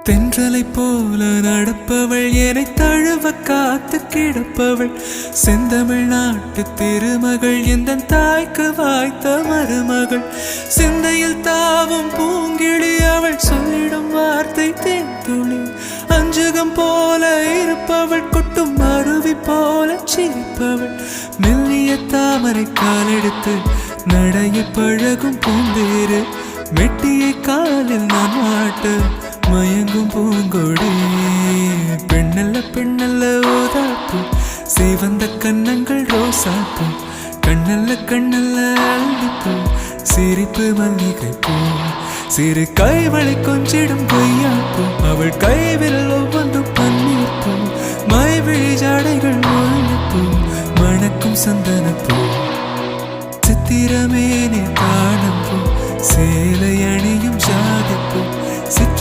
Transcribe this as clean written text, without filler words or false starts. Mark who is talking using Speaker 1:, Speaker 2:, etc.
Speaker 1: தென்றலை போல நடப்பவள் என்னை தழுவ காத்து கிடப்பவள் செந்தமிழ் நாட்டு திருமகள் எந்த தாய்க்கு வாய்த்த மருமகள் சிந்தையில் தாவும் பூங்கிழி அவள் சொல்லிடும் வார்த்தை தேன்துளி அஞ்சுகம் போல இருப்பவள் கொட்டும் அருவி போல சிரிப்பவள் மெல்லிய தாமரை காலெடுத்து நடைய பழகும் பூந்தேறு மெட்டியை காலில் நான் மாட்டு மயங்கும் பூங்கொடி பெண்ணல்ல பெண்ணல்ல ஓதாப்பு சிவந்த கண்ணங்கள் ரோசாப்பு கண்ணல்ல கண்ணல்ல அள்ளிப்பூ சிரிப்பு மல்லிகை பூ சிறு கைவளை கொஞ்சிடும் பொய்யாப்பு அவள் கைவில் ஒவ்வொன்றும் பன்னீர் பூ மைவிழி ஜாடைகள் முள்ளிப்பூ மணக்கும் சந்த